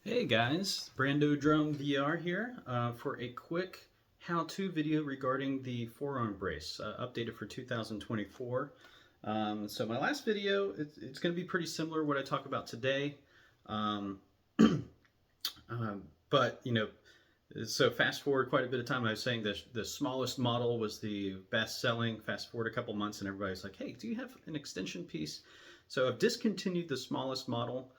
Hey guys, Brando Drum VR here for a quick how-to video regarding the forearm brace, updated for 2024. So my last video, it's going to be pretty similar to what I talk about today, um, but so fast forward quite a bit of time. I was saying the smallest model was the best selling. Fast forward a couple months, and everybody's like, "Hey, do you have an extension piece?" So I've discontinued the smallest model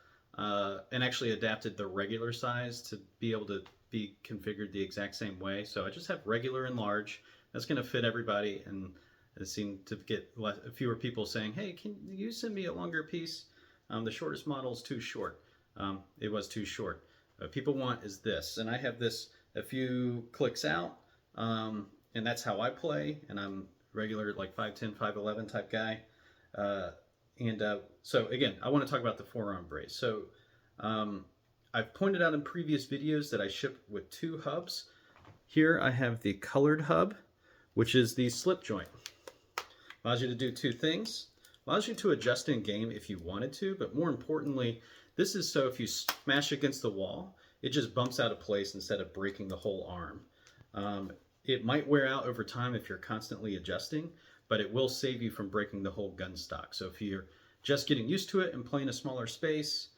and actually adapted the regular size to be able to be configured the exact same way. So I just have regular and large. That's going to fit everybody, and it seemed to get fewer people saying, "Hey, can you send me a longer piece?" The shortest model is too short. It was too short. What people want is this, and I have this a few clicks out, and that's how I play. And I'm regular like 5'10", 5'11" type guy. So again, I want to talk about the forearm brace. So um, I've pointed out in previous videos that I ship with two hubs. Here I have the colored hub, which is the slip joint. Allows you to do two things. Allows you to adjust in game if you wanted to, but more importantly, this is so if you smash against the wall, it just bumps out of place instead of breaking the whole arm. It might wear out over time if you're constantly adjusting, but it will save you from breaking the whole gun stock. So if you're just getting used to it and playing a smaller space,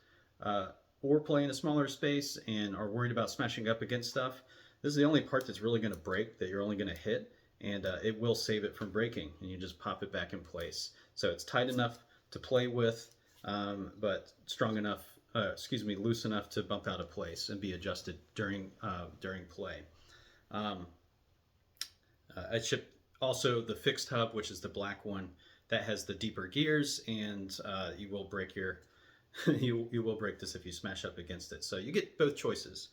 or playing a smaller space and are worried about smashing up against stuff, this is the only part that's really going to break that you're only going to hit, and it will save it from breaking, and you just pop it back in place. So it's tight enough to play with, but strong enough, loose enough to bump out of place and be adjusted during play. I ship also the fixed hub, which is the black one that has the deeper gears, and you will break your you will break this if you smash up against it. So you get both choices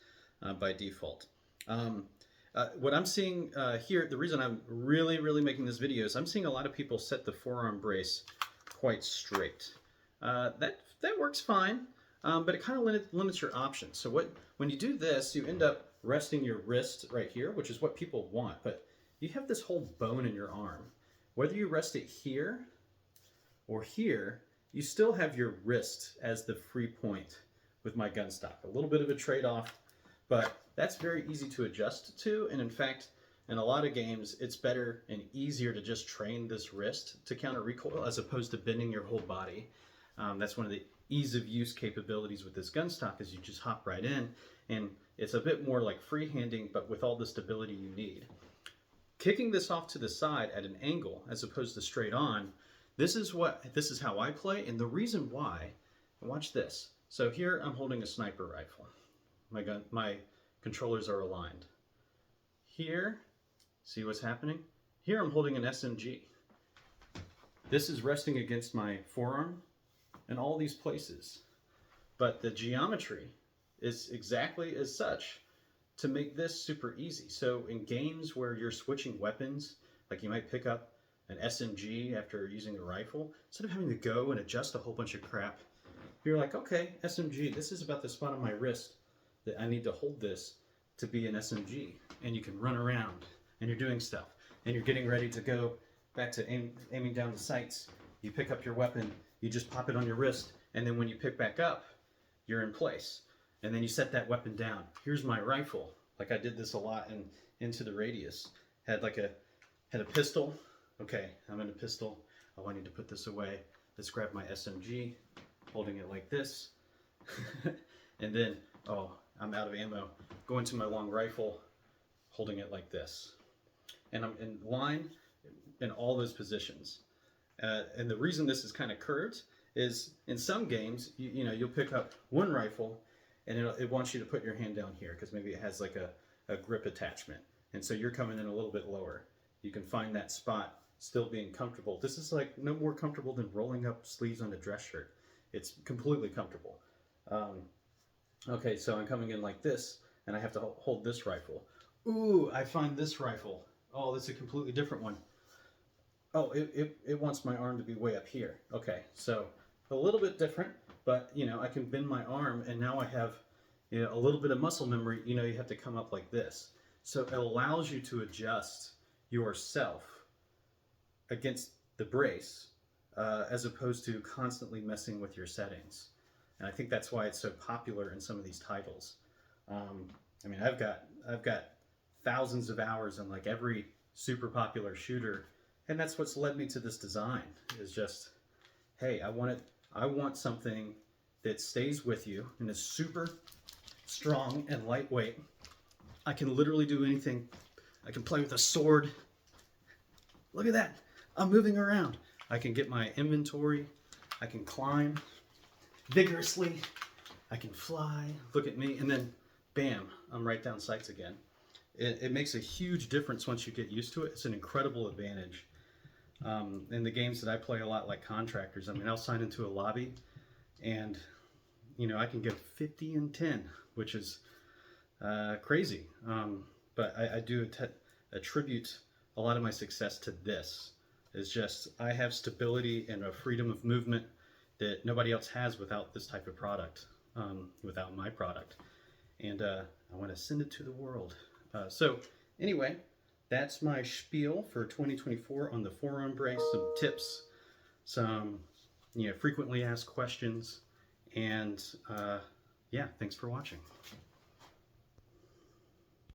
by default. What I'm seeing here, the reason I'm really making this video is I'm seeing a lot of people set the forearm brace quite straight. That works fine, but it kind of limits your options. So when you do this, you end up resting your wrist right here, which is what people want, but you have this whole bone in your arm. Whether you rest it here or here, you still have your wrist as the free point with my gun stock. A little bit of a trade-off, but that's very easy to adjust to. And in fact, in a lot of games, it's better and easier to just train this wrist to counter recoil as opposed to bending your whole body. That's one of the ease of use capabilities with this gun stock is you just hop right in, and it's a bit more like freehanding, but with all the stability you need. Kicking this off to the side at an angle as opposed to straight on, this is how I play, and the reason why, watch this. So here I'm holding a sniper rifle. My controllers are aligned. Here, see what's happening? Here I'm holding an SMG. This is resting against my forearm in all these places. But the geometry is exactly as such to make this super easy. So in games where you're switching weapons, like you might pick up an SMG after using a rifle, instead of having to go and adjust a whole bunch of crap, you're like, okay, SMG, this is about the spot on my wrist that I need to hold this to be an SMG. And you can run around and you're doing stuff and you're getting ready to go back to aiming down the sights. You pick up your weapon, you just pop it on your wrist, and then when you pick back up, you're in place. And then you set that weapon down. Here's my rifle. Like I did this a lot in Into the Radius. Had a pistol. Okay, I'm in a pistol. Oh, I need to put this away. Let's grab my SMG, holding it like this. And then, oh, I'm out of ammo. Go into my long rifle, holding it like this. And I'm in line in all those positions. And the reason this is kind of curved is in some games, you'll pick up one rifle and it wants you to put your hand down here because maybe it has like a grip attachment. And so you're coming in a little bit lower. You can find that spot still being comfortable. This is like no more comfortable than rolling up sleeves on a dress shirt. It's completely comfortable. Okay, so I'm coming in like this, and I have to hold this rifle. Ooh, I find this rifle. Oh, this is a completely different one. Oh, it wants my arm to be way up here. Okay, so a little bit different, but I can bend my arm, and now I have a little bit of muscle memory. You have to come up like this. So it allows you to adjust yourself against the brace as opposed to constantly messing with your settings. and I think that's why it's so popular in some of these titles. I mean, I've got thousands of hours on like every super popular shooter, and that's what's led me to this design. Is just, hey, I want something that stays with you and is super strong and lightweight. I can literally do anything. I can play with a sword. Look at that. I'm moving around. I can get my inventory. I can climb vigorously. I can fly. Look at me. And then, bam, I'm right down sights again. It makes a huge difference once you get used to it. It's an incredible advantage. In the games that I play a lot, like Contractors, I mean, I'll sign into a lobby and, you know, I can go 50 and 10, which is crazy. But I do attribute a lot of my success to this. Is just I have stability and a freedom of movement that nobody else has without this type of product, without my product. And I want to send it to the world. So anyway, that's my spiel for 2024 on the forearm brace. Some tips, some frequently asked questions, and yeah, thanks for watching.